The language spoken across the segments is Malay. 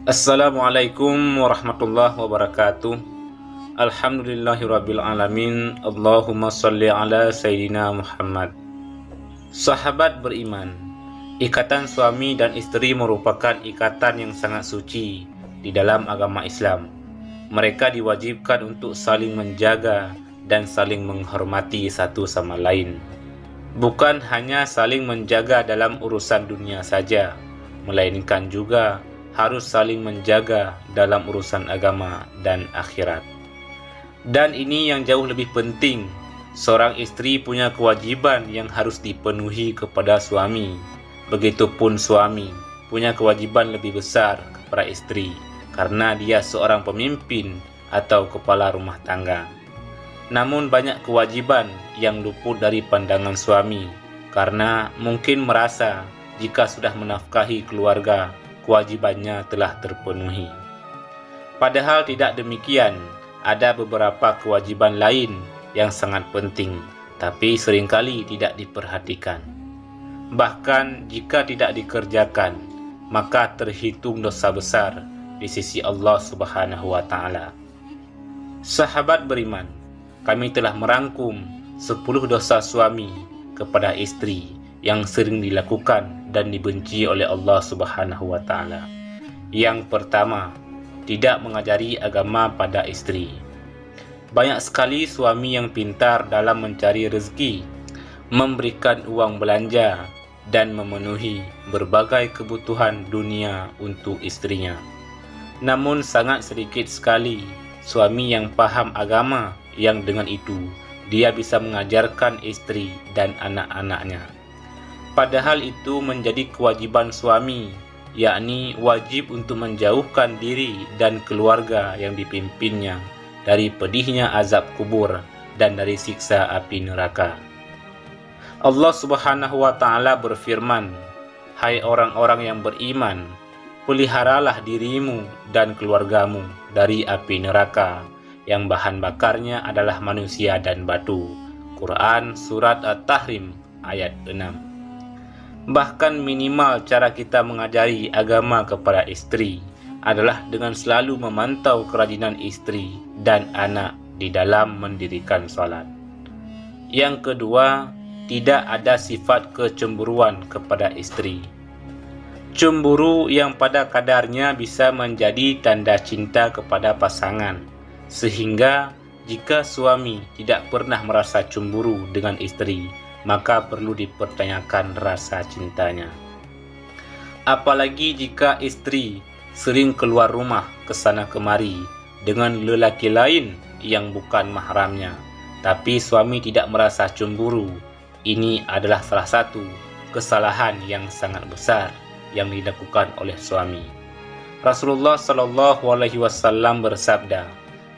Assalamualaikum warahmatullahi wabarakatuh. Alhamdulillahirabbil alamin. Allahumma shalli ala sayyidina Muhammad. Sahabat beriman, ikatan suami dan istri merupakan ikatan yang sangat suci di dalam agama Islam. Mereka diwajibkan untuk saling menjaga dan saling menghormati satu sama lain. Bukan hanya saling menjaga dalam urusan dunia saja, melainkan juga harus saling menjaga dalam urusan agama dan akhirat. Dan ini yang jauh lebih penting, seorang istri punya kewajiban yang harus dipenuhi kepada suami. Begitupun suami punya kewajiban lebih besar kepada istri, karena dia seorang pemimpin atau kepala rumah tangga. Namun banyak kewajiban yang luput dari pandangan suami, karena mungkin merasa jika sudah menafkahi keluarga, kewajibannya telah terpenuhi. Padahal tidak demikian, ada beberapa kewajiban lain yang sangat penting, tapi seringkali tidak diperhatikan. Bahkan jika tidak dikerjakan, maka terhitung dosa besar di sisi Allah Subhanahu wa Ta'ala. Sahabat beriman, kami telah merangkum 10 dosa suami kepada istri yang sering dilakukan dan dibenci oleh Allah Subhanahu wa Ta'ala. Yang pertama, tidak mengajari agama pada istri. Banyak sekali suami yang pintar dalam mencari rezeki, memberikan uang belanja, dan memenuhi berbagai kebutuhan dunia untuk istrinya. Namun sangat sedikit sekali suami yang paham agama yang dengan itu dia bisa mengajarkan istri dan anak-anaknya. Padahal itu menjadi kewajiban suami, yakni wajib untuk menjauhkan diri dan keluarga yang dipimpinnya dari pedihnya azab kubur dan dari siksa api neraka. Allah Subhanahu wa Ta'ala berfirman, "Hai orang-orang yang beriman, peliharalah dirimu dan keluargamu dari api neraka yang bahan bakarnya adalah manusia dan batu." Quran Surat At-Tahrim ayat 6. Bahkan minimal cara kita mengajari agama kepada istri adalah dengan selalu memantau kerajinan istri dan anak di dalam mendirikan salat. Yang kedua, tidak ada sifat kecemburuan kepada istri. Cemburu yang pada kadarnya bisa menjadi tanda cinta kepada pasangan, sehingga jika suami tidak pernah merasa cemburu dengan istri, maka perlu dipertanyakan rasa cintanya. Apalagi jika istri sering keluar rumah ke sana kemari dengan lelaki lain yang bukan mahramnya, tapi suami tidak merasa cemburu. Ini adalah salah satu kesalahan yang sangat besar yang dilakukan oleh suami. Rasulullah SAW bersabda,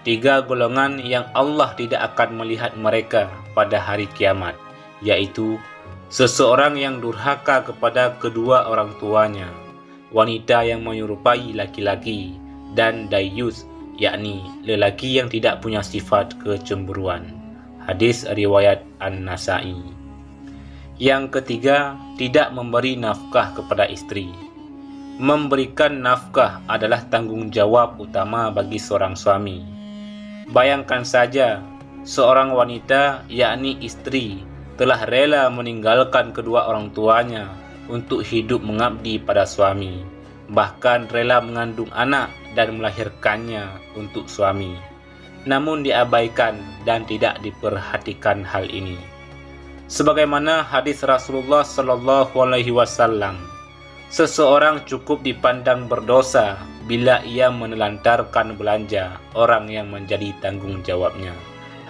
3 golongan yang Allah tidak akan melihat mereka pada hari kiamat, yaitu seseorang yang durhaka kepada kedua orang tuanya, wanita yang menyerupai laki-laki, dan dayus, yakni lelaki yang tidak punya sifat kecemburuan. Hadis riwayat An-Nasa'i. Yang ketiga, tidak memberi nafkah kepada istri. Memberikan nafkah adalah tanggung jawab utama bagi seorang suami. Bayangkan saja, seorang wanita, yakni istri, telah rela meninggalkan kedua orang tuanya untuk hidup mengabdi pada suami, bahkan rela mengandung anak dan melahirkannya untuk suami. Namun diabaikan dan tidak diperhatikan hal ini. Sebagaimana hadis Rasulullah SAW, seseorang cukup dipandang berdosa bila ia menelantarkan belanja orang yang menjadi tanggung jawabnya.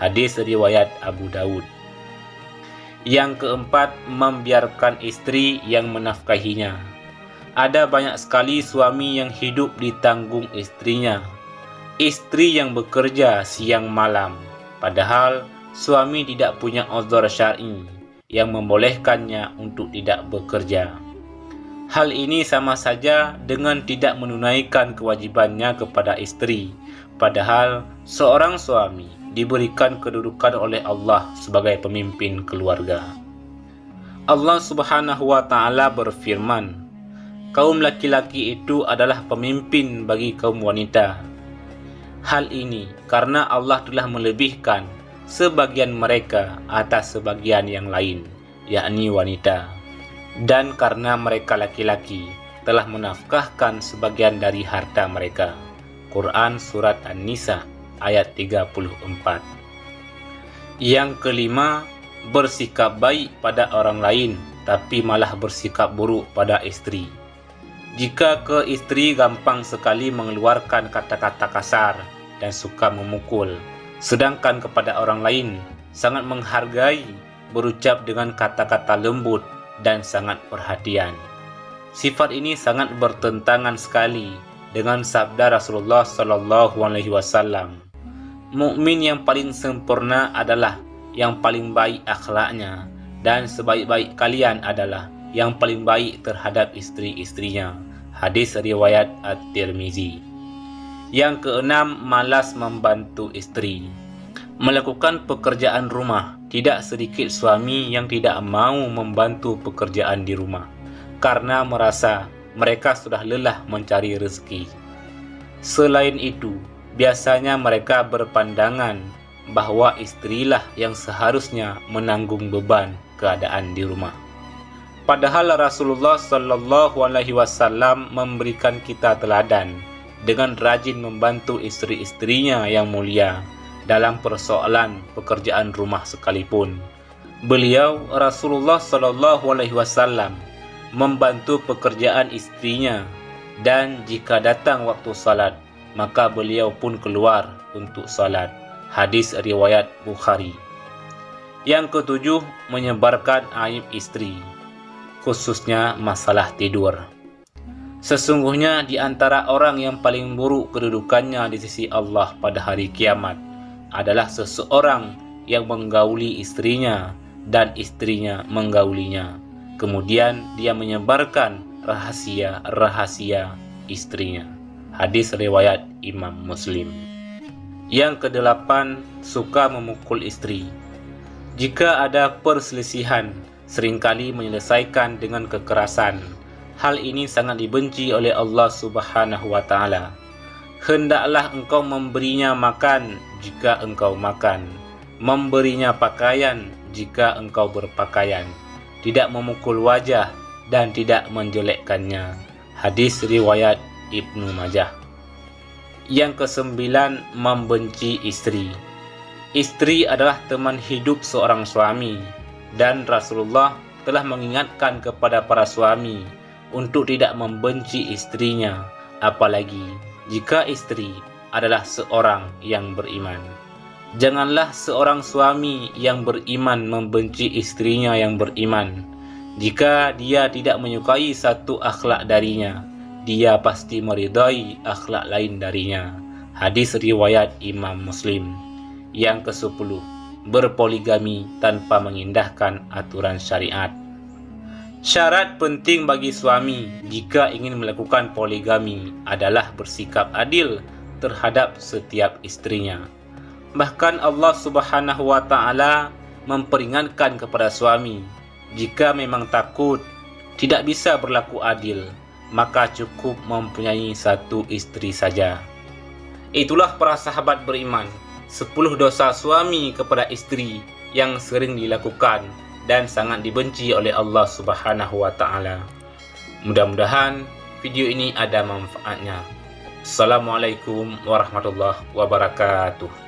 Hadis riwayat Abu Dawud. Yang keempat, membiarkan istri yang menafkahinya. Ada banyak sekali suami yang hidup ditanggung istrinya. Istri yang bekerja siang malam, padahal suami tidak punya uzur syar'i yang membolehkannya untuk tidak bekerja. Hal ini sama saja dengan tidak menunaikan kewajibannya kepada istri, padahal seorang suami diberikan kedudukan oleh Allah sebagai pemimpin keluarga. Allah Subhanahu wa Ta'ala berfirman, kaum laki-laki itu adalah pemimpin bagi kaum wanita. Hal ini karena Allah telah melebihkan sebagian mereka atas sebagian yang lain, yakni wanita, dan karena mereka laki-laki telah menafkahkan sebagian dari harta mereka. Quran Surat An-Nisa ayat 34. Yang kelima, bersikap baik pada orang lain tapi malah bersikap buruk pada istri. Jika ke istri gampang sekali mengeluarkan kata-kata kasar dan suka memukul, sedangkan kepada orang lain sangat menghargai, berucap dengan kata-kata lembut dan sangat perhatian. Sifat ini sangat bertentangan sekali dengan sabda Rasulullah SAW. Mukmin yang paling sempurna adalah yang paling baik akhlaknya, dan sebaik-baik kalian adalah yang paling baik terhadap istri-istrinya. Hadis riwayat At-Tirmizi. Yang keenam, malas membantu istri. Melakukan pekerjaan rumah. Tidak sedikit suami yang tidak mau membantu pekerjaan di rumah karena merasa mereka sudah lelah mencari rezeki. Selain itu, biasanya mereka berpandangan bahwa istrilah yang seharusnya menanggung beban keadaan di rumah. Padahal Rasulullah SAW memberikan kita teladan dengan rajin membantu istri-istrinya yang mulia dalam persoalan pekerjaan rumah sekalipun. Beliau Rasulullah SAW membantu pekerjaan istrinya, dan jika datang waktu salat, maka beliau pun keluar untuk salat. Hadis riwayat Bukhari. Yang ketujuh, menyebarkan aib istri, khususnya masalah tidur. Sesungguhnya di antara orang yang paling buruk kedudukannya di sisi Allah pada hari kiamat adalah seseorang yang menggauli istrinya dan istrinya menggaulinya. Kemudian dia menyebarkan rahasia-rahasia istrinya. Hadis riwayat Imam Muslim. Yang kedelapan, suka memukul istri. Jika ada perselisihan, seringkali menyelesaikan dengan kekerasan. Hal ini sangat dibenci oleh Allah Subhanahu wa Ta'ala. Hendaklah engkau memberinya makan jika engkau makan, memberinya pakaian jika engkau berpakaian, tidak memukul wajah dan tidak menjelekkannya. Hadis riwayat Ibnu Majah. Yang kesembilan, membenci istri. Istri adalah teman hidup seorang suami, dan Rasulullah telah mengingatkan kepada para suami untuk tidak membenci istrinya, apalagi jika istri adalah seorang yang beriman. Janganlah seorang suami yang beriman membenci istrinya yang beriman. Jika dia tidak menyukai satu akhlak darinya, dia pasti meridai akhlak lain darinya. Hadis riwayat Imam Muslim. Yang ke-10, berpoligami tanpa mengindahkan aturan syariat. Syarat penting bagi suami jika ingin melakukan poligami adalah bersikap adil terhadap setiap istrinya. Bahkan Allah Subhanahu wa Ta'ala memperingatkan kepada suami, jika memang takut tidak bisa berlaku adil, maka cukup mempunyai satu istri saja. Itulah para sahabat beriman, 10 dosa suami kepada istri yang sering dilakukan dan sangat dibenci oleh Allah Subhanahu wa Ta'ala. Mudah-mudahan video ini ada manfaatnya. Assalamualaikum warahmatullahi wabarakatuh.